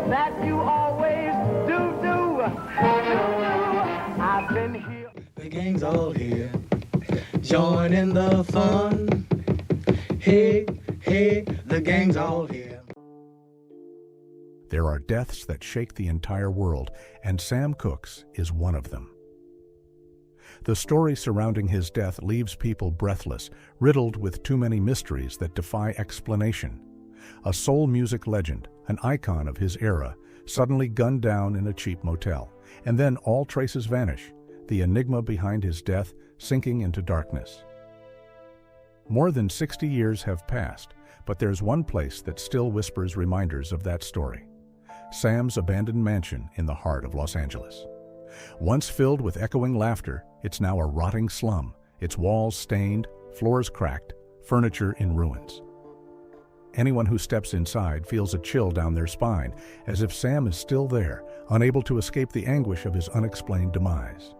that you always do. I've been here. The gang's all here, join in the fun. Hey, the gang's all here. There are deaths that shake the entire world, and Sam Cooke's is one of them. The story surrounding his death leaves people breathless, riddled with too many mysteries that defy explanation. A soul music legend, an icon of his era, suddenly gunned down in a cheap motel, and then all traces vanish, the enigma behind his death sinking into darkness. More than 60 years have passed, but there's one place that still whispers reminders of that story. Sam's abandoned mansion in the heart of Los Angeles. Once filled with echoing laughter, it's now a rotting slum, its walls stained, floors cracked, furniture in ruins. Anyone who steps inside feels a chill down their spine, as if Sam is still there, unable to escape the anguish of his unexplained demise.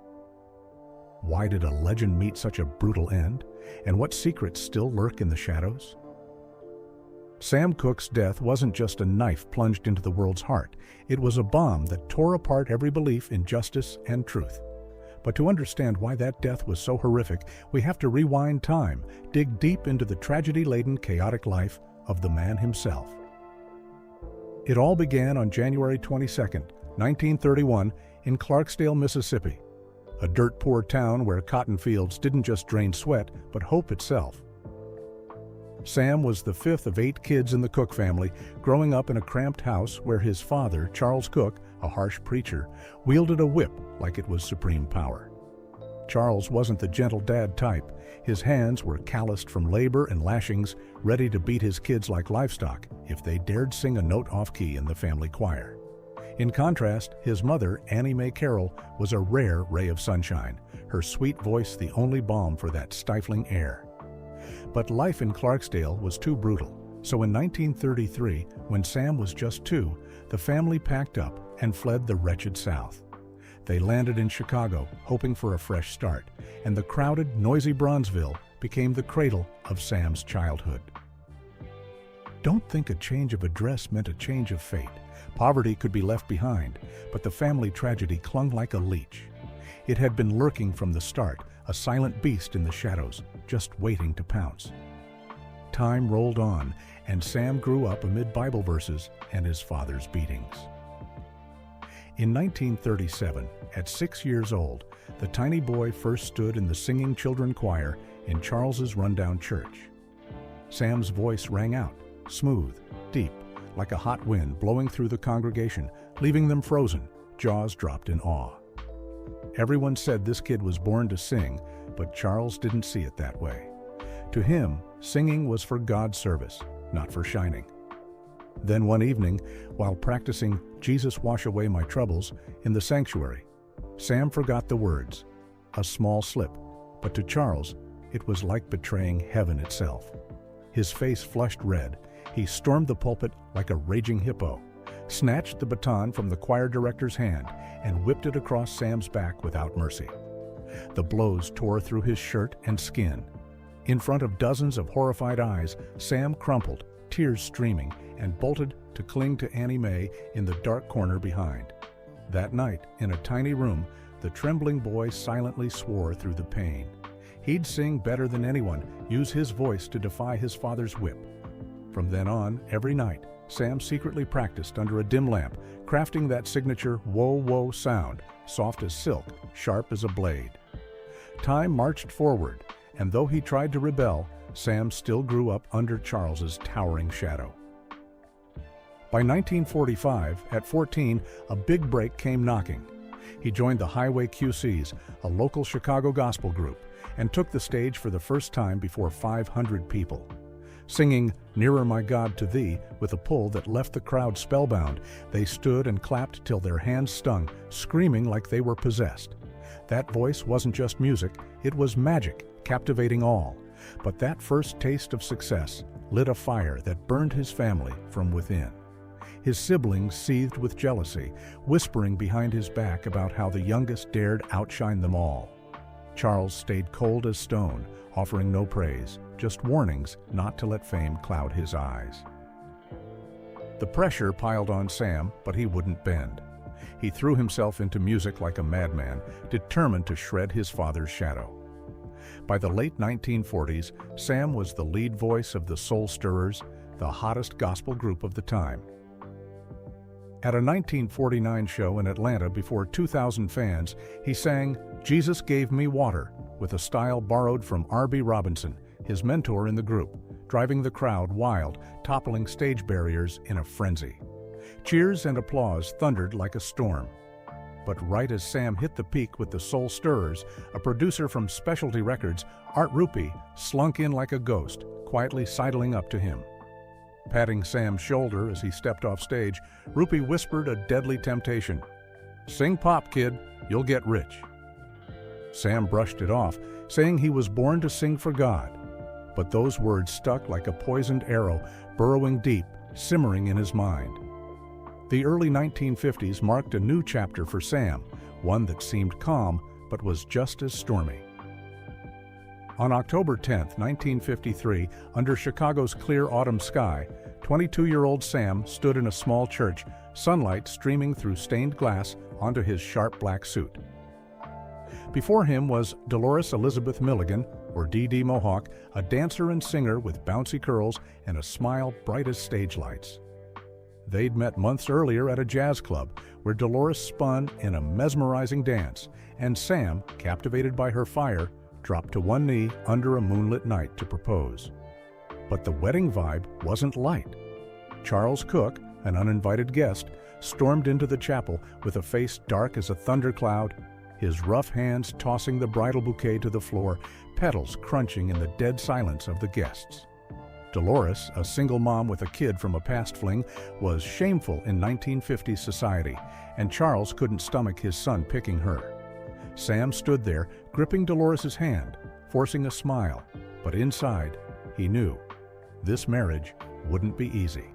Why did a legend meet such a brutal end? And what secrets still lurk in the shadows? Sam Cooke's death wasn't just a knife plunged into the world's heart. It was a bomb that tore apart every belief in justice and truth. But to understand why that death was so horrific, we have to rewind time, dig deep into the tragedy-laden, chaotic life of the man himself. It all began on January 22, 1931, in Clarksdale, Mississippi, a dirt-poor town where cotton fields didn't just drain sweat, but hope itself. Sam was the fifth of 8 kids in the Cooke family, growing up in a cramped house where his father, Charles Cooke, a harsh preacher, wielded a whip like it was supreme power. Charles wasn't the gentle dad type. His hands were calloused from labor and lashings, ready to beat his kids like livestock if they dared sing a note off-key in the family choir. In contrast, his mother, Annie Mae Carroll, was a rare ray of sunshine, her sweet voice the only balm for that stifling air. But life in Clarksdale was too brutal, so in 1933, when Sam was just 2, the family packed up and fled the wretched South. They landed in Chicago, hoping for a fresh start, and the crowded, noisy Bronzeville became the cradle of Sam's childhood. Don't think a change of address meant a change of fate. Poverty could be left behind, but the family tragedy clung like a leech. It had been lurking from the start, a silent beast in the shadows, just waiting to pounce. Time rolled on, and Sam grew up amid Bible verses and his father's beatings. In 1937, at 6 years old, the tiny boy first stood in the singing children choir in Charles's rundown church. Sam's voice rang out, smooth, deep, like a hot wind blowing through the congregation, leaving them frozen, jaws dropped in awe. Everyone said this kid was born to sing, but Charles didn't see it that way. To him, singing was for God's service, not for shining. Then one evening, while practicing "Jesus Wash Away My Troubles" in the sanctuary, Sam forgot the words. A small slip, but to Charles, it was like betraying heaven itself. His face flushed red. He stormed the pulpit like a raging hippo, snatched the baton from the choir director's hand, and whipped it across Sam's back without mercy. The blows tore through his shirt and skin. In front of dozens of horrified eyes, Sam crumpled, tears streaming, and bolted to cling to Annie Mae in the dark corner behind. That night, in a tiny room, the trembling boy silently swore through the pain. He'd sing better than anyone, use his voice to defy his father's whip. From then on, every night, Sam secretly practiced under a dim lamp, crafting that signature whoa-whoa sound, soft as silk, sharp as a blade. Time marched forward, and though he tried to rebel, Sam still grew up under Charles's towering shadow. By 1945, at 14, a big break came knocking. He joined the Highway QCs, a local Chicago gospel group, and took the stage for the first time before 500 people. Singing "Nearer My God to Thee" with a pull that left the crowd spellbound, they stood and clapped till their hands stung, screaming like they were possessed. That voice wasn't just music, it was magic, captivating all. But that first taste of success lit a fire that burned his family from within. His siblings seethed with jealousy, whispering behind his back about how the youngest dared outshine them all. Charles stayed cold as stone, offering no praise, just warnings not to let fame cloud his eyes. The pressure piled on Sam, but he wouldn't bend. He threw himself into music like a madman, determined to shred his father's shadow. By the late 1940s, Sam was the lead voice of the Soul Stirrers, the hottest gospel group of the time. At a 1949 show in Atlanta before 2,000 fans, he sang "Jesus Gave Me Water" with a style borrowed from R.B. Robinson, his mentor in the group, driving the crowd wild, toppling stage barriers in a frenzy. Cheers and applause thundered like a storm. But right as Sam hit the peak with the Soul Stirrers, a producer from Specialty Records, Art Rupe, slunk in like a ghost, quietly sidling up to him. Patting Sam's shoulder as he stepped off stage, Rupe whispered a deadly temptation. "Sing pop, kid, you'll get rich." Sam brushed it off, saying he was born to sing for God. But those words stuck like a poisoned arrow, burrowing deep, simmering in his mind. The early 1950s marked a new chapter for Sam, one that seemed calm but was just as stormy. On October 10, 1953, under Chicago's clear autumn sky, 22-year-old Sam stood in a small church, sunlight streaming through stained glass onto his sharp black suit. Before him was Dolores Elizabeth Milligan, or Dee Mohawk, a dancer and singer with bouncy curls and a smile bright as stage lights. They'd met months earlier at a jazz club, where Dolores spun in a mesmerizing dance, and Sam, captivated by her fire, dropped to one knee under a moonlit night to propose. But the wedding vibe wasn't light. Charles Cooke, an uninvited guest, stormed into the chapel with a face dark as a thundercloud, his rough hands tossing the bridal bouquet to the floor, petals crunching in the dead silence of the guests. Dolores, a single mom with a kid from a past fling, was shameful in 1950s society, and Charles couldn't stomach his son picking her. Sam stood there, gripping Dolores' hand, forcing a smile, but inside, he knew this marriage wouldn't be easy.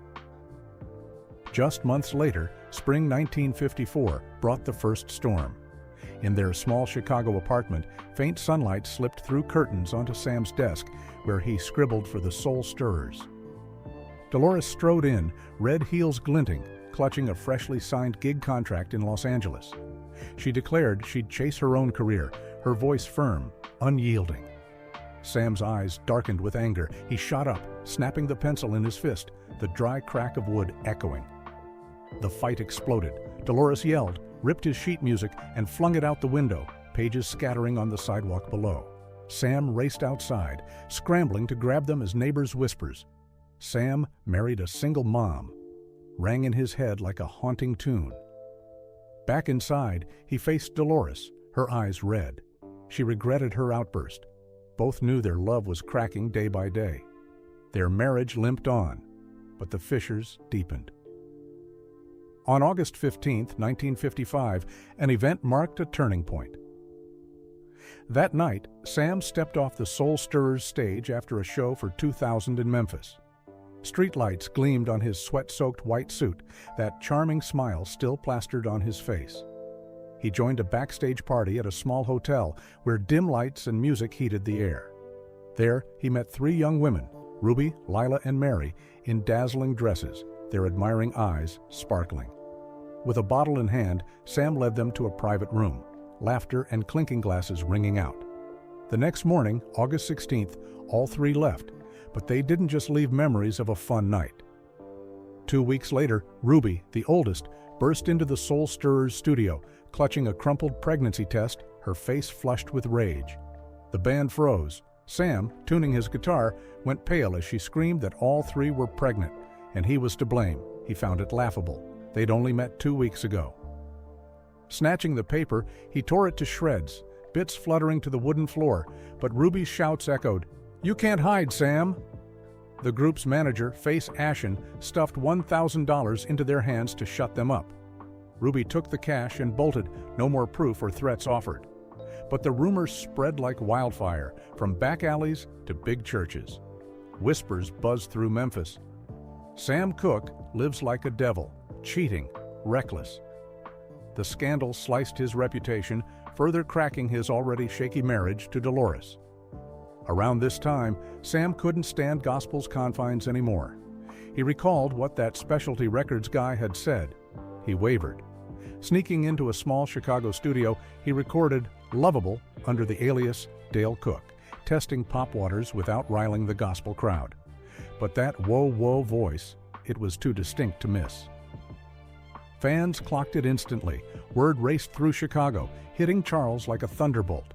Just months later, spring 1954 brought the first storm. In their small Chicago apartment, faint sunlight slipped through curtains onto Sam's desk, where he scribbled for the Soul Stirrers. Dolores strode in, red heels glinting, clutching a freshly signed gig contract in Los Angeles. She declared she'd chase her own career, her voice firm, unyielding. Sam's eyes darkened with anger. He shot up, snapping the pencil in his fist, the dry crack of wood echoing. The fight exploded. Dolores yelled, ripped his sheet music, and flung it out the window, pages scattering on the sidewalk below. Sam raced outside, scrambling to grab them as neighbors' whispers. "Sam married a single mom," rang in his head like a haunting tune. Back inside, he faced Dolores, her eyes red. She regretted her outburst. Both knew their love was cracking day by day. Their marriage limped on, but the fissures deepened. On August 15, 1955, an event marked a turning point. That night, Sam stepped off the Soul Stirrers stage after a show for 2,000 in Memphis. Streetlights gleamed on his sweat-soaked white suit, that charming smile still plastered on his face. He joined a backstage party at a small hotel where dim lights and music heated the air. There, he met three young women, Ruby, Lila, and Mary, in dazzling dresses, their admiring eyes sparkling. With a bottle in hand, Sam led them to a private room, laughter and clinking glasses ringing out. The next morning, August 16th, all three left, but they didn't just leave memories of a fun night. 2 weeks later, Ruby, the oldest, burst into the Soul Stirrers studio, clutching a crumpled pregnancy test, her face flushed with rage. The band froze. Sam, tuning his guitar, went pale as she screamed that all three were pregnant, and he was to blame. He found it laughable. They'd only met 2 weeks ago. Snatching the paper, he tore it to shreds, bits fluttering to the wooden floor, but Ruby's shouts echoed, "You can't hide, Sam!" The group's manager, face ashen, stuffed $1,000 into their hands to shut them up. Ruby took the cash and bolted, no more proof or threats offered. But the rumors spread like wildfire, from back alleys to big churches. Whispers buzzed through Memphis. Sam Cooke lives like a devil, cheating, reckless. The scandal sliced his reputation, further cracking his already shaky marriage to Dolores. Around this time, Sam couldn't stand gospel's confines anymore. He recalled what that specialty records guy had said. He wavered. Sneaking into a small Chicago studio, he recorded Lovable under the alias Dale Cooke, testing pop waters without riling the gospel crowd. But that whoa whoa voice, it was too distinct to miss. Fans clocked it instantly. Word raced through Chicago, hitting Charles like a thunderbolt.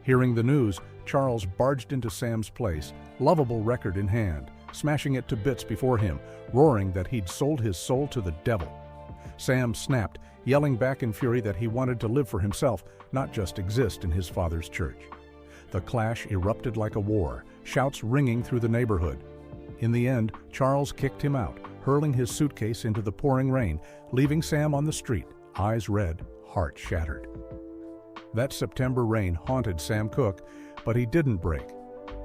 Hearing the news, Charles barged into Sam's place, Lovable record in hand, smashing it to bits before him, roaring that he'd sold his soul to the devil. Sam snapped, yelling back in fury that he wanted to live for himself, not just exist in his father's church. The clash erupted like a war, shouts ringing through the neighborhood. In the end, Charles kicked him out, hurling his suitcase into the pouring rain, leaving Sam on the street, eyes red, heart shattered. That September rain haunted Sam Cooke, but he didn't break.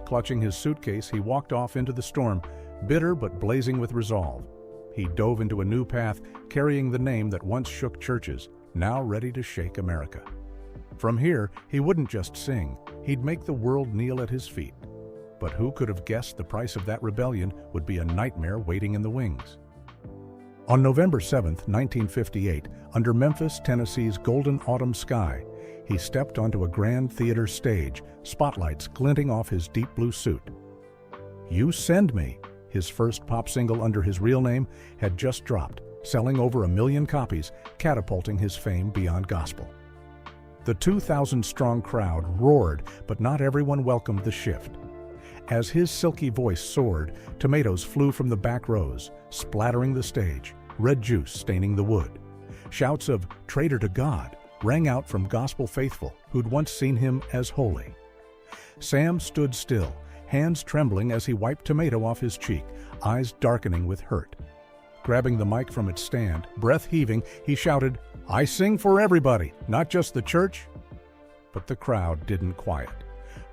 Clutching his suitcase, he walked off into the storm, bitter but blazing with resolve. He dove into a new path, carrying the name that once shook churches, now ready to shake America. From here, he wouldn't just sing, he'd make the world kneel at his feet. But who could have guessed the price of that rebellion would be a nightmare waiting in the wings? On November 7, 1958, under Memphis, Tennessee's golden autumn sky, he stepped onto a grand theater stage, spotlights glinting off his deep blue suit. You Send Me, his first pop single under his real name, had just dropped, selling over 1 million copies, catapulting his fame beyond gospel. The 2,000-strong crowd roared, but not everyone welcomed the shift. As his silky voice soared, tomatoes flew from the back rows, splattering the stage, red juice staining the wood. Shouts of "Traitor to God" rang out from gospel faithful who'd once seen him as holy. Sam stood still, hands trembling as he wiped tomato off his cheek, eyes darkening with hurt. Grabbing the mic from its stand, breath heaving, he shouted, "I sing for everybody, not just the church." But the crowd didn't quiet.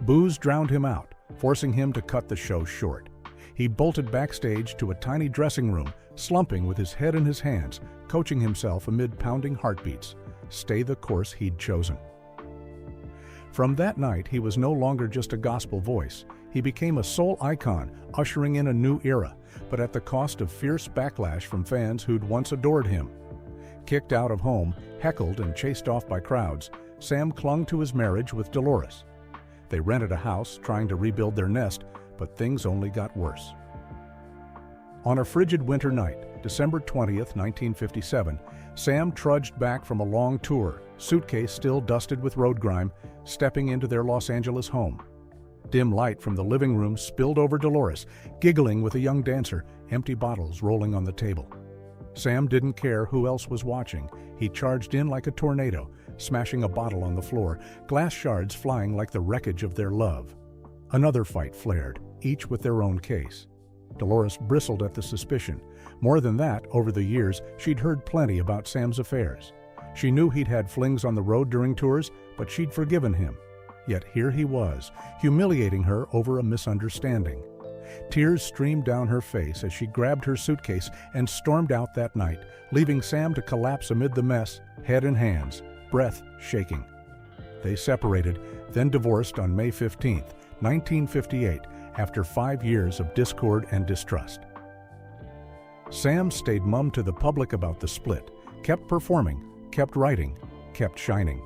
Boos drowned him out, forcing him to cut the show short. He bolted backstage to a tiny dressing room, slumping with his head in his hands, coaching himself amid pounding heartbeats, stay the course he'd chosen. From that night, he was no longer just a gospel voice. He became a soul icon, ushering in a new era, but at the cost of fierce backlash from fans who'd once adored him. Kicked out of home, heckled and chased off by crowds, Sam clung to his marriage with Dolores. They rented a house, trying to rebuild their nest, but things only got worse. On a frigid winter night, December 20th, 1957, Sam trudged back from a long tour, suitcase still dusted with road grime, stepping into their Los Angeles home. Dim light from the living room spilled over Dolores, giggling with a young dancer, empty bottles rolling on the table. Sam didn't care who else was watching. He charged in like a tornado, smashing a bottle on the floor, glass shards flying like the wreckage of their love. Another fight flared, each with their own case. Dolores bristled at the suspicion. More than that, over the years, she'd heard plenty about Sam's affairs. She knew he'd had flings on the road during tours, but she'd forgiven him. Yet here he was, humiliating her over a misunderstanding. Tears streamed down her face as she grabbed her suitcase and stormed out that night, leaving Sam to collapse amid the mess, head in hands, breath shaking. They separated, then divorced on May 15, 1958, after 5 years of discord and distrust. Sam stayed mum to the public about the split, kept performing, kept writing, kept shining.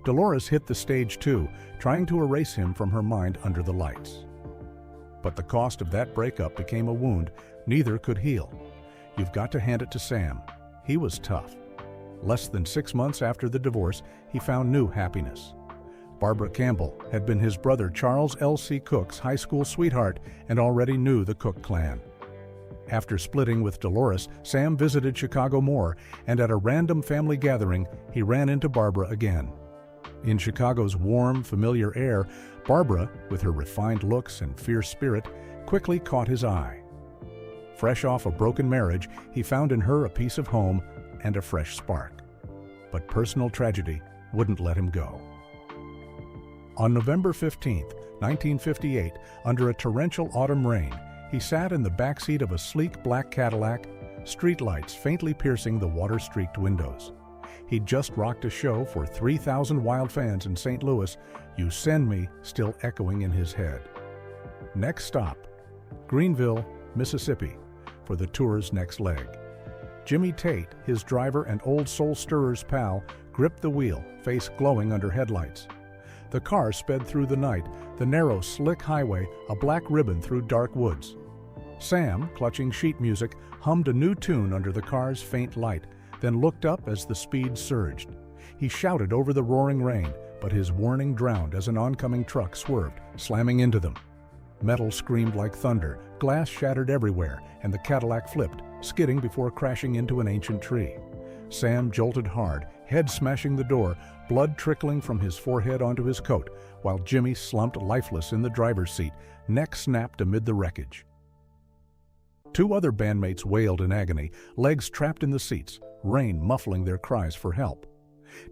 Dolores hit the stage too, trying to erase him from her mind under the lights. But the cost of that breakup became a wound neither could heal. You've got to hand it to Sam. He was tough. Less than 6 months after the divorce, he found new happiness. Barbara Campbell had been his brother Charles L.C. Cooke's high school sweetheart and already knew the Cooke clan. After splitting with Dolores, Sam visited Chicago more, and at a random family gathering, he ran into Barbara again. In Chicago's warm, familiar air, Barbara, with her refined looks and fierce spirit, quickly caught his eye. Fresh off a broken marriage, he found in her a piece of home and a fresh spark. But personal tragedy wouldn't let him go. On November 15, 1958, under a torrential autumn rain, he sat in the backseat of a sleek black Cadillac, streetlights faintly piercing the water-streaked windows. He'd just rocked a show for 3,000 wild fans in St. Louis, You Send Me still echoing in his head. Next stop, Greenville, Mississippi, for the tour's next leg. Jimmy Tate, his driver and old Soul Stirrer's pal, gripped the wheel, face glowing under headlights. The car sped through the night, the narrow, slick highway, a black ribbon through dark woods. Sam, clutching sheet music, hummed a new tune under the car's faint light, then looked up as the speed surged. He shouted over the roaring rain, but his warning drowned as an oncoming truck swerved, slamming into them. Metal screamed like thunder, glass shattered everywhere, and the Cadillac flipped, skidding before crashing into an ancient tree. Sam jolted hard, head smashing the door, blood trickling from his forehead onto his coat, while Jimmy slumped lifeless in the driver's seat, neck snapped amid the wreckage. Two other bandmates wailed in agony, legs trapped in the seats, rain muffling their cries for help.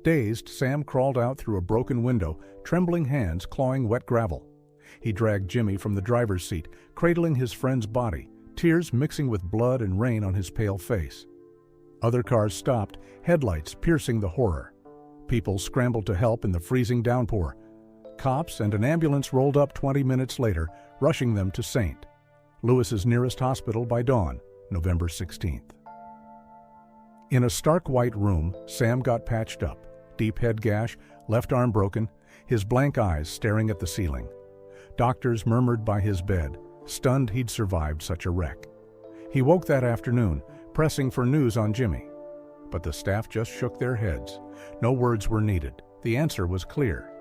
Dazed, Sam crawled out through a broken window, trembling hands clawing wet gravel. He dragged Jimmy from the driver's seat, cradling his friend's body, tears mixing with blood and rain on his pale face. Other cars stopped, headlights piercing the horror. People scrambled to help in the freezing downpour. Cops and an ambulance rolled up 20 minutes later, rushing them to St. Louis's nearest hospital by dawn, November 16th. In a stark white room, Sam got patched up, deep head gash, left arm broken, his blank eyes staring at the ceiling. Doctors murmured by his bed, stunned he'd survived such a wreck. He woke that afternoon, pressing for news on Jimmy. But the staff just shook their heads. No words were needed. The answer was clear.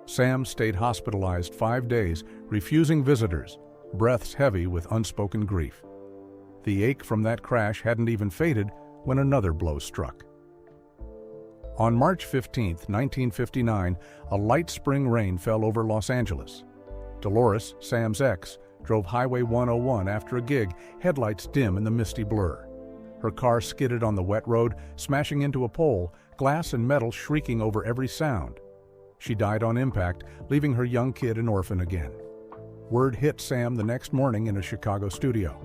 Sam stayed hospitalized 5 days, refusing visitors, breaths heavy with unspoken grief. The ache from that crash hadn't even faded when another blow struck. On March 15, 1959, a light spring rain fell over Los Angeles. Dolores, Sam's ex, drove Highway 101 after a gig, headlights dim in the misty blur. Her car skidded on the wet road, smashing into a pole, glass and metal shrieking over every sound. She died on impact, leaving her young kid an orphan again. Word hit Sam the next morning in a Chicago studio.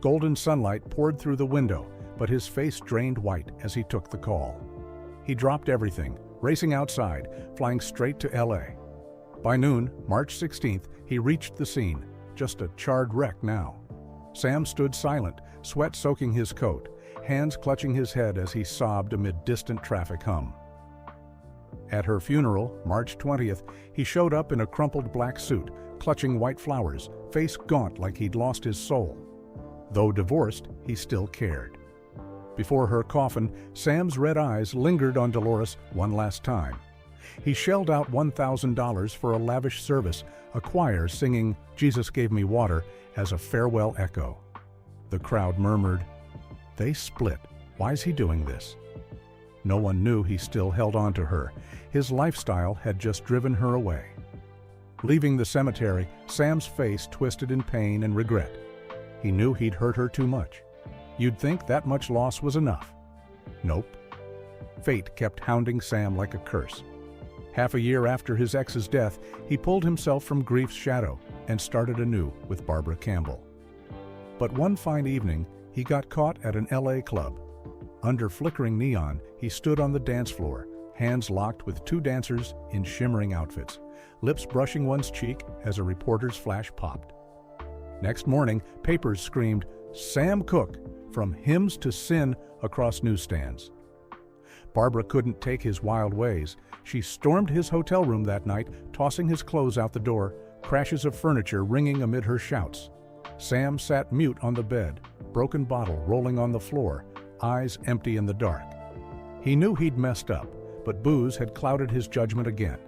Golden sunlight poured through the window, but his face drained white as he took the call. He dropped everything, racing outside, flying straight to L.A. By noon, March 16th, he reached the scene, just a charred wreck now. Sam stood silent, sweat soaking his coat, hands clutching his head as he sobbed amid distant traffic hum. At her funeral, March 20th, he showed up in a crumpled black suit, clutching white flowers, face gaunt like he'd lost his soul. Though divorced, he still cared. Before her coffin, Sam's red eyes lingered on Dolores one last time. He shelled out $1,000 for a lavish service, a choir singing "Jesus Gave Me Water" as a farewell echo. The crowd murmured, "They split. Why's he doing this?" No one knew he still held on to her. His lifestyle had just driven her away. Leaving the cemetery, Sam's face twisted in pain and regret. He knew he'd hurt her too much. You'd think that much loss was enough. Nope. Fate kept hounding Sam like a curse. Half a year after his ex's death, he pulled himself from grief's shadow and started anew with Barbara Campbell. But one fine evening, he got caught at an LA club. Under flickering neon, he stood on the dance floor, hands locked with two dancers in shimmering outfits, lips brushing one's cheek as a reporter's flash popped. Next morning, papers screamed, "Sam Cooke, from hymns to sin," across newsstands. Barbara couldn't take his wild ways. She stormed his hotel room that night, tossing his clothes out the door, crashes of furniture ringing amid her shouts. Sam sat mute on the bed, broken bottle rolling on the floor, eyes empty in the dark. He knew he'd messed up, but booze had clouded his judgment again.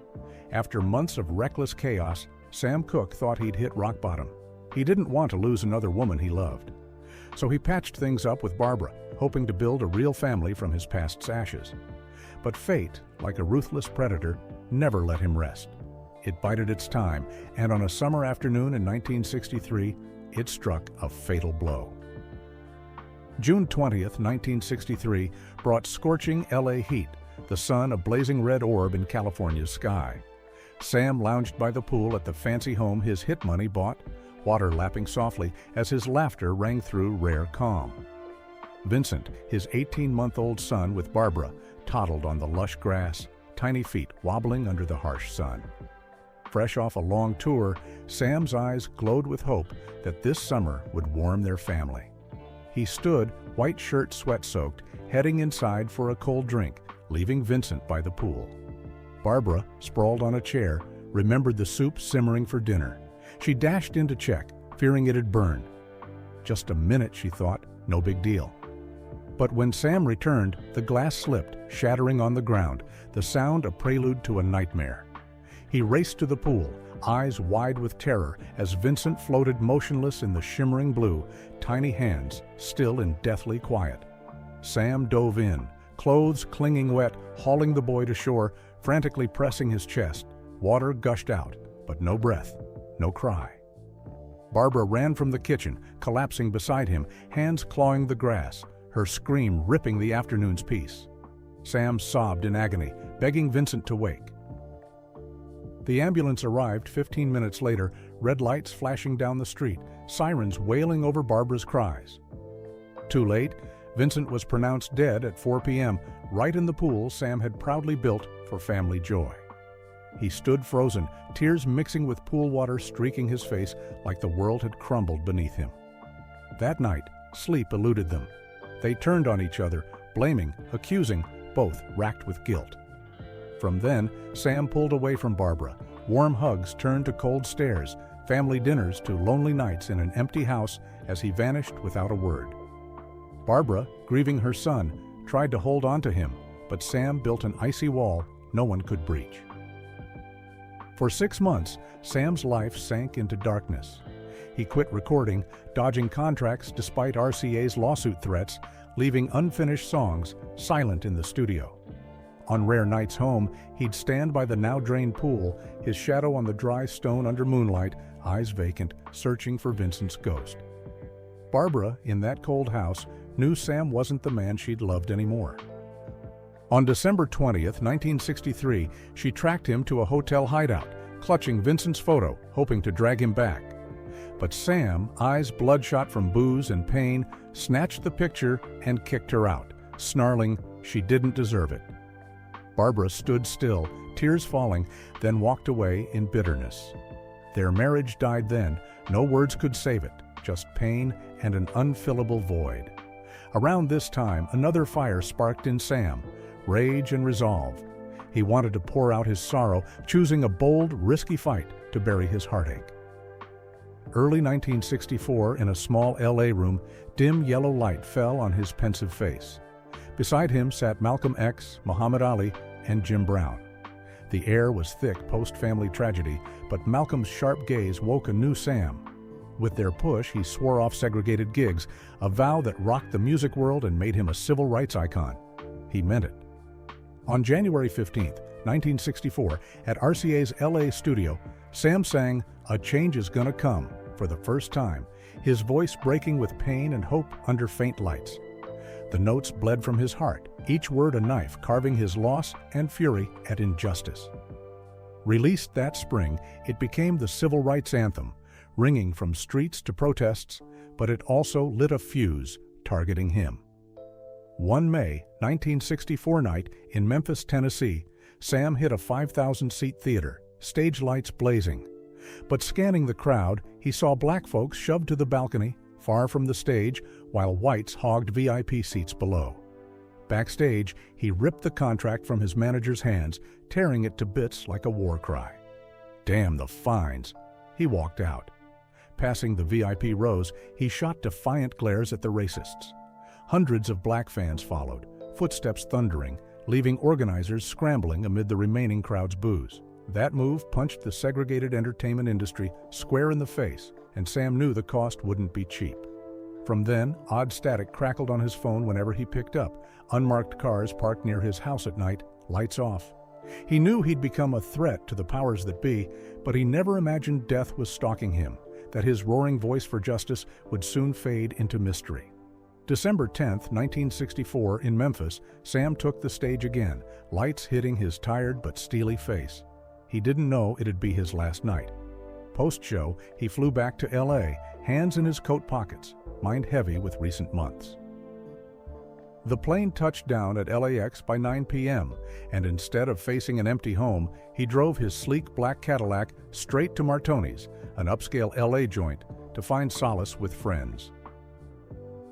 After months of reckless chaos, Sam Cooke thought he'd hit rock bottom. He didn't want to lose another woman he loved. So he patched things up with Barbara, hoping to build a real family from his past's ashes. But fate, like a ruthless predator, never let him rest. It bided its time, and on a summer afternoon in 1963, it struck a fatal blow. June 20th, 1963, brought scorching LA heat, the sun a blazing red orb in California's sky. Sam lounged by the pool at the fancy home his hit money bought, water lapping softly as his laughter rang through rare calm. Vincent, his 18-month-old son with Barbara, toddled on the lush grass, tiny feet wobbling under the harsh sun. Fresh off a long tour, Sam's eyes glowed with hope that this summer would warm their family. He stood, white shirt sweat-soaked, heading inside for a cold drink, leaving Vincent by the pool. Barbara, sprawled on a chair, remembered the soup simmering for dinner. She dashed in to check, fearing it had burned. Just a minute, she thought, no big deal. But when Sam returned, the glass slipped, shattering on the ground, the sound a prelude to a nightmare. He raced to the pool, eyes wide with terror as Vincent floated motionless in the shimmering blue, tiny hands still and deathly quiet. Sam dove in, clothes clinging wet, hauling the boy to shore, frantically pressing his chest. Water gushed out, but no breath, no cry. Barbara ran from the kitchen, collapsing beside him, hands clawing the grass, her scream ripping the afternoon's peace. Sam sobbed in agony, begging Vincent to wake. The ambulance arrived 15 minutes later, red lights flashing down the street, sirens wailing over Barbara's cries. Too late, Vincent was pronounced dead at 4 p.m., right in the pool Sam had proudly built for family joy. He stood frozen, tears mixing with pool water streaking his face like the world had crumbled beneath him. That night, sleep eluded them. They turned on each other, blaming, accusing, both racked with guilt. From then, Sam pulled away from Barbara. Warm hugs turned to cold stares, family dinners to lonely nights in an empty house as he vanished without a word. Barbara, grieving her son, tried to hold on to him, but Sam built an icy wall no one could breach. For 6 months, Sam's life sank into darkness. He quit recording, dodging contracts despite RCA's lawsuit threats, leaving unfinished songs silent in the studio. On rare nights home, he'd stand by the now-drained pool, his shadow on the dry stone under moonlight, eyes vacant, searching for Vincent's ghost. Barbara, in that cold house, knew Sam wasn't the man she'd loved anymore. On December 20th, 1963, she tracked him to a hotel hideout, clutching Vincent's photo, hoping to drag him back. But Sam, eyes bloodshot from booze and pain, snatched the picture and kicked her out, snarling she didn't deserve it. Barbara stood still, tears falling, then walked away in bitterness. Their marriage died then. No words could save it, just pain and an unfillable void. Around this time, another fire sparked in Sam, rage and resolve. He wanted to pour out his sorrow, choosing a bold, risky fight to bury his heartache. Early 1964, in a small LA room, dim yellow light fell on his pensive face. Beside him sat Malcolm X, Muhammad Ali, and Jim Brown. The air was thick post-family tragedy, but Malcolm's sharp gaze woke a new Sam. With their push, he swore off segregated gigs, a vow that rocked the music world and made him a civil rights icon. He meant it. On January 15, 1964, at RCA's LA studio, Sam sang "A Change Is Gonna Come" for the first time, his voice breaking with pain and hope under faint lights. The notes bled from his heart, each word a knife carving his loss and fury at injustice. Released that spring, it became the civil rights anthem, ringing from streets to protests, but it also lit a fuse targeting him. One May 1964 night in Memphis, Tennessee, Sam hit a 5,000-seat theater, stage lights blazing. But scanning the crowd, he saw black folks shoved to the balcony, far from the stage, while whites hogged VIP seats below. Backstage, he ripped the contract from his manager's hands, tearing it to bits like a war cry. Damn the fines! He walked out. Passing the VIP rows, he shot defiant glares at the racists. Hundreds of black fans followed, footsteps thundering, leaving organizers scrambling amid the remaining crowd's boos. That move punched the segregated entertainment industry square in the face, and Sam knew the cost wouldn't be cheap. From then, odd static crackled on his phone whenever he picked up, unmarked cars parked near his house at night, lights off. He knew he'd become a threat to the powers that be, but he never imagined death was stalking him, that his roaring voice for justice would soon fade into mystery. December 10, 1964, in Memphis, Sam took the stage again, lights hitting his tired but steely face. He didn't know it'd be his last night. Post-show, he flew back to LA, hands in his coat pockets, mind heavy with recent months. The plane touched down at LAX by 9 p.m., and instead of facing an empty home, he drove his sleek black Cadillac straight to Martoni's, an upscale LA joint, to find solace with friends.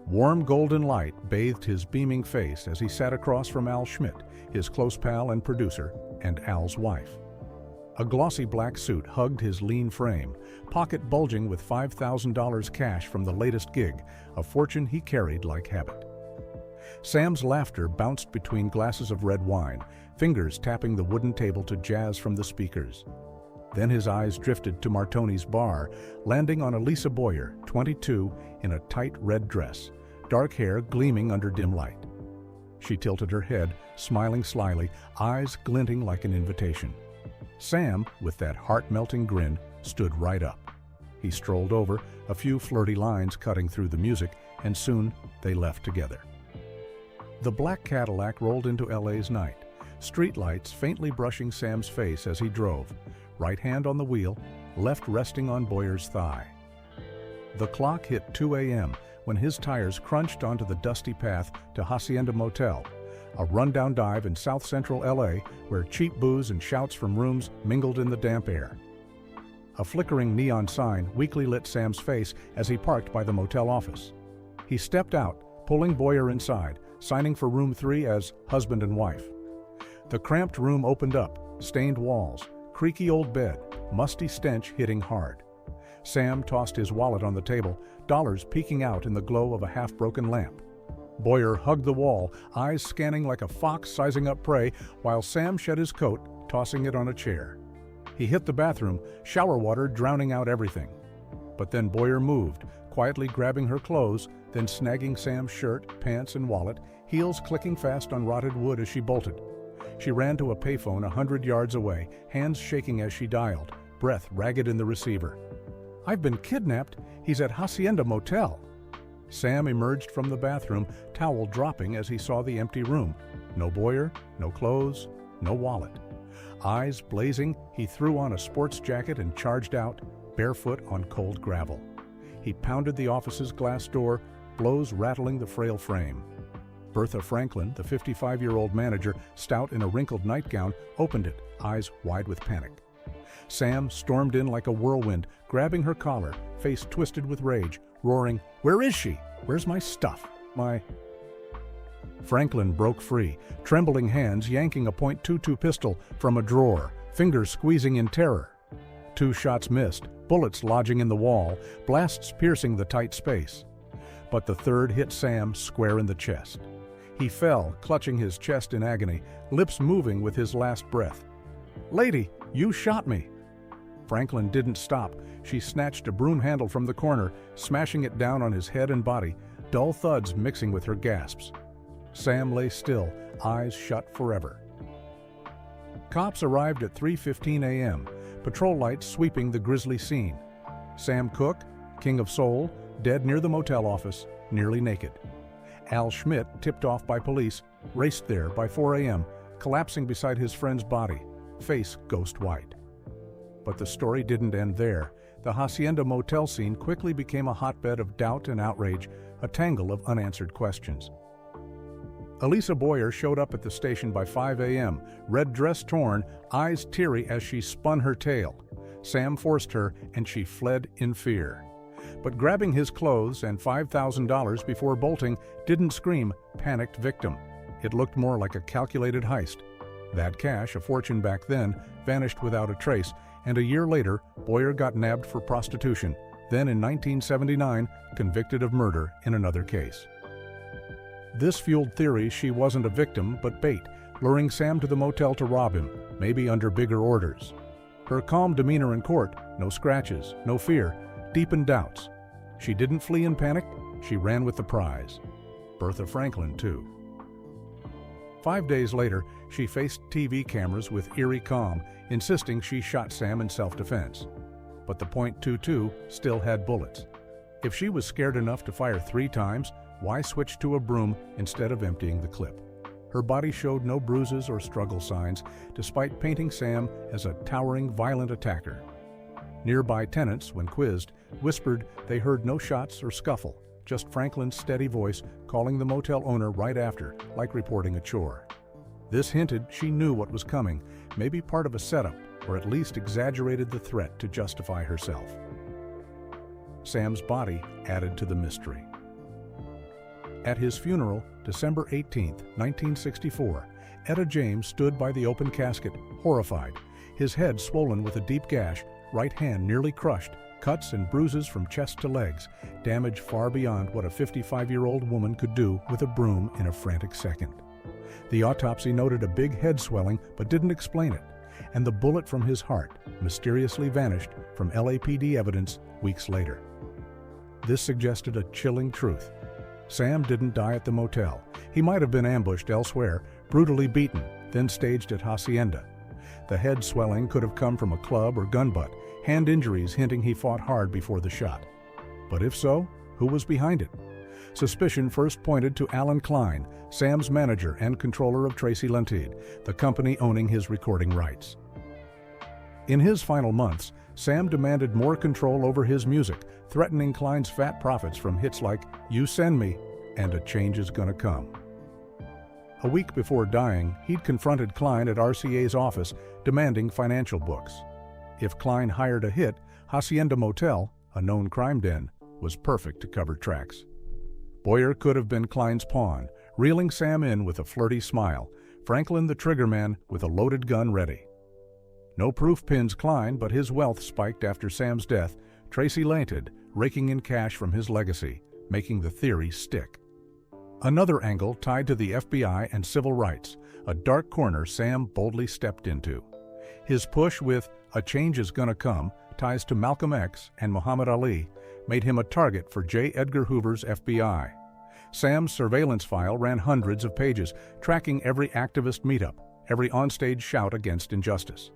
Warm golden light bathed his beaming face as he sat across from Al Schmidt, his close pal and producer, and Al's wife. A glossy black suit hugged his lean frame, pocket bulging with $5,000 cash from the latest gig, a fortune he carried like habit. Sam's laughter bounced between glasses of red wine, fingers tapping the wooden table to jazz from the speakers. Then his eyes drifted to Martoni's bar, landing on Elisa Boyer, 22, in a tight red dress, dark hair gleaming under dim light. She tilted her head, smiling slyly, eyes glinting like an invitation. Sam, with that heart-melting grin, stood right up. He strolled over, a few flirty lines cutting through the music, and soon they left together. The black Cadillac rolled into LA's night, streetlights faintly brushing Sam's face as he drove, right hand on the wheel, left resting on Boyer's thigh. The clock hit 2 a.m. when his tires crunched onto the dusty path to Hacienda Motel, a rundown dive in South Central LA where cheap booze and shouts from rooms mingled in the damp air. A flickering neon sign weakly lit Sam's face as he parked by the motel office. He stepped out, pulling Boyer inside, signing for room 3 as husband and wife. The cramped room opened up, stained walls, creaky old bed, musty stench hitting hard. Sam tossed his wallet on the table, dollars peeking out in the glow of a half-broken lamp. Boyer hugged the wall, eyes scanning like a fox sizing up prey, while Sam shed his coat, tossing it on a chair. He hit the bathroom, shower water drowning out everything. But then Boyer moved, quietly grabbing her clothes, then snagging Sam's shirt, pants, and wallet, heels clicking fast on rotted wood as she bolted. She ran to a payphone 100 yards away, hands shaking as she dialed, breath ragged in the receiver. "I've been kidnapped. He's at Hacienda Motel." Sam emerged from the bathroom, towel dropping as he saw the empty room. No Boyer, no clothes, no wallet. Eyes blazing, he threw on a sports jacket and charged out, barefoot on cold gravel. He pounded the office's glass door, blows rattling the frail frame. Bertha Franklin, the 55-year-old manager, stout in a wrinkled nightgown, opened it, eyes wide with panic. Sam stormed in like a whirlwind, grabbing her collar, face twisted with rage, roaring, "Where is she? Where's my stuff? My—" Franklin broke free, trembling hands yanking a .22 pistol from a drawer, fingers squeezing in terror. 2 shots missed, bullets lodging in the wall, blasts piercing the tight space. But the third hit Sam square in the chest. He fell, clutching his chest in agony, lips moving with his last breath. "Lady, you shot me!" Franklin didn't stop. She snatched a broom handle from the corner, smashing it down on his head and body, dull thuds mixing with her gasps. Sam lay still, eyes shut forever. Cops arrived at 3:15 a.m., patrol lights sweeping the grisly scene. Sam Cooke, king of soul, dead near the motel office, nearly naked. Al Schmidt, tipped off by police, raced there by 4 a.m., collapsing beside his friend's body, face ghost white. But the story didn't end there. The Hacienda Motel scene quickly became a hotbed of doubt and outrage, a tangle of unanswered questions. Elisa Boyer showed up at the station by 5 a.m., red dress torn, eyes teary as she spun her tale. Sam forced her, and she fled in fear. But grabbing his clothes and $5,000 before bolting didn't scream panicked victim. It looked more like a calculated heist. That cash, a fortune back then, vanished without a trace, and a year later, Boyer got nabbed for prostitution, then in 1979, convicted of murder in another case. This fueled theories she wasn't a victim, but bait, luring Sam to the motel to rob him, maybe under bigger orders. Her calm demeanor in court, no scratches, no fear, deepened doubts. She didn't flee in panic, she ran with the prize. Bertha Franklin, too. 5 days later, she faced TV cameras with eerie calm, insisting she shot Sam in self-defense. But the .22 still had bullets. If she was scared enough to fire 3 times, why switch to a broom instead of emptying the clip? Her body showed no bruises or struggle signs, despite painting Sam as a towering, violent attacker. Nearby tenants, when quizzed, whispered they heard no shots or scuffle, just Franklin's steady voice calling the motel owner right after, like reporting a chore. This hinted she knew what was coming, maybe part of a setup, or at least exaggerated the threat to justify herself. Sam's body added to the mystery. At his funeral, December 18, 1964, Etta James stood by the open casket, horrified, his head swollen with a deep gash, right hand nearly crushed, cuts and bruises from chest to legs, damage far beyond what a 55-year-old woman could do with a broom in a frantic second. The autopsy noted a big head swelling but didn't explain it, and the bullet from his heart mysteriously vanished from LAPD evidence weeks later. This suggested a chilling truth. Sam didn't die at the motel. He might have been ambushed elsewhere, brutally beaten, then staged at Hacienda. The head swelling could have come from a club or gun butt, hand injuries hinting he fought hard before the shot. But if so, who was behind it? Suspicion first pointed to Alan Klein, Sam's manager and controller of Tracy Lentide, the company owning his recording rights. In his final months, Sam demanded more control over his music, threatening Klein's fat profits from hits like "You Send Me" and "A Change Is Gonna Come." A week before dying, he'd confronted Klein at RCA's office, demanding financial books. If Klein hired a hit, Hacienda Motel, a known crime den, was perfect to cover tracks. Boyer could have been Klein's pawn, reeling Sam in with a flirty smile, Franklin the triggerman with a loaded gun ready. No proof pins Klein, but his wealth spiked after Sam's death, Tracy Lentide raking in cash from his legacy, making the theory stick. Another angle tied to the FBI and civil rights, a dark corner Sam boldly stepped into. His push with "A Change Is Gonna Come" ties to Malcolm X and Muhammad Ali made him a target for J. Edgar Hoover's FBI. Sam's surveillance file ran hundreds of pages, tracking every activist meetup, every onstage shout against injustice.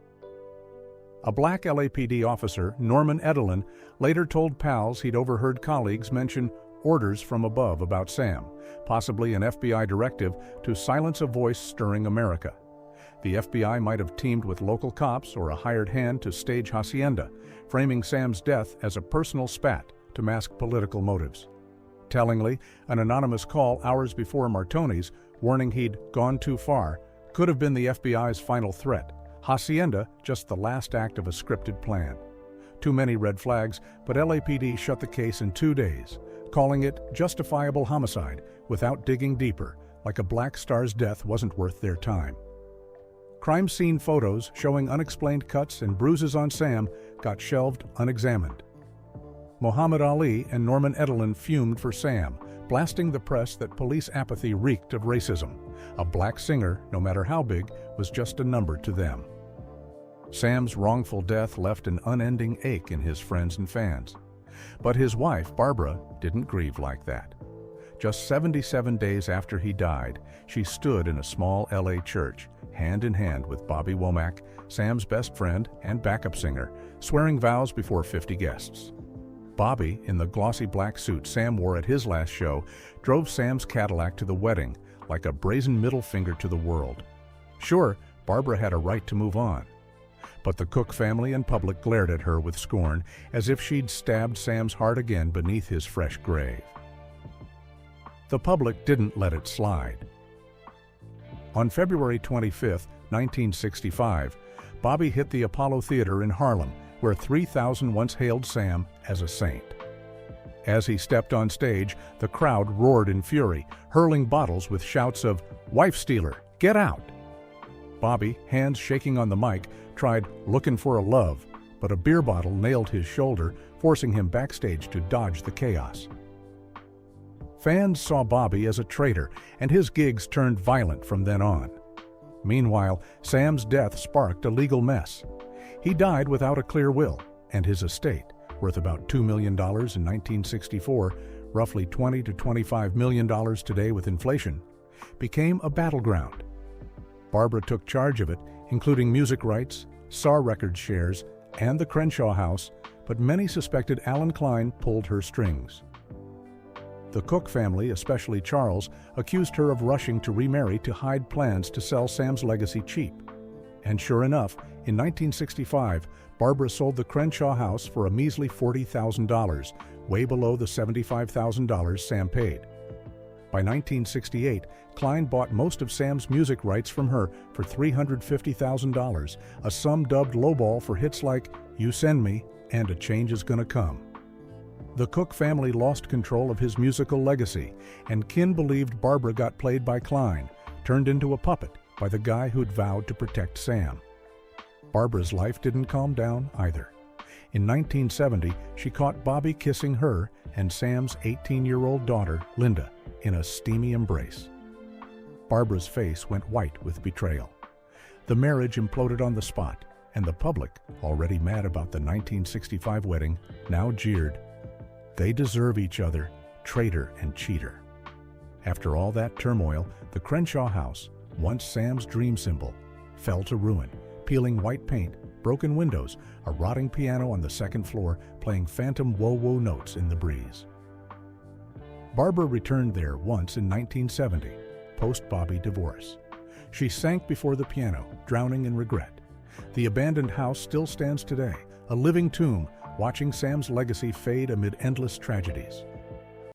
A black LAPD officer, Norman Edelin, later told pals he'd overheard colleagues mention orders from above about Sam, possibly an FBI directive to silence a voice stirring America. The FBI might have teamed with local cops or a hired hand to stage Hacienda, framing Sam's death as a personal spat to mask political motives. Tellingly, an anonymous call hours before Martoni's, warning he'd gone too far, could have been the FBI's final threat. Hacienda, just the last act of a scripted plan. Too many red flags, but LAPD shut the case in 2 days, calling it justifiable homicide without digging deeper, like a black star's death wasn't worth their time. Crime scene photos showing unexplained cuts and bruises on Sam got shelved unexamined. Muhammad Ali and Norman Edelin fumed for Sam, blasting the press that police apathy reeked of racism. A black singer, no matter how big, was just a number to them. Sam's wrongful death left an unending ache in his friends and fans. But his wife, Barbara, didn't grieve like that. Just 77 days after he died, she stood in a small LA church, hand in hand with Bobby Womack, Sam's best friend and backup singer, swearing vows before 50 guests. Bobby, in the glossy black suit Sam wore at his last show, drove Sam's Cadillac to the wedding like a brazen middle finger to the world. Sure, Barbara had a right to move on. But the Cooke family and public glared at her with scorn, as if she'd stabbed Sam's heart again beneath his fresh grave. The public didn't let it slide. On February 25, 1965, Bobby hit the Apollo Theater in Harlem, where 3,000 once hailed Sam as a saint. As he stepped on stage, the crowd roared in fury, hurling bottles with shouts of "Wife stealer, get out!" Bobby, hands shaking on the mic, tried "Looking for a Love," but a beer bottle nailed his shoulder, forcing him backstage to dodge the chaos. Fans saw Bobby as a traitor, and his gigs turned violent from then on. Meanwhile, Sam's death sparked a legal mess. He died without a clear will, and his estate, worth about $2 million in 1964, roughly $20 to $25 million today with inflation, became a battleground. Barbara took charge of it, including music rights, SAR Records shares, and the Crenshaw House, but many suspected Alan Klein pulled her strings. The Cooke family, especially Charles, accused her of rushing to remarry to hide plans to sell Sam's legacy cheap. And sure enough, in 1965, Barbara sold the Crenshaw House for a measly $40,000, way below the $75,000 Sam paid. By 1968, Klein bought most of Sam's music rights from her for $350,000, a sum dubbed lowball for hits like "You Send Me" and "A Change Is Gonna Come." The Cooke family lost control of his musical legacy, and kin believed Barbara got played by Klein, turned into a puppet by the guy who'd vowed to protect Sam. Barbara's life didn't calm down either. In 1970, she caught Bobby kissing her and Sam's 18-year-old daughter, Linda, in a steamy embrace. Barbara's face went white with betrayal. The marriage imploded on the spot, and the public, already mad about the 1965 wedding, now jeered. They deserve each other, traitor and cheater. After all that turmoil, the Crenshaw house, once Sam's dream symbol, fell to ruin, peeling white paint, broken windows, a rotting piano on the second floor playing phantom whoa-whoa notes in the breeze. Barbara returned there once in 1970, post-Bobby divorce. She sank before the piano, drowning in regret. The abandoned house still stands today, a living tomb, watching Sam's legacy fade amid endless tragedies.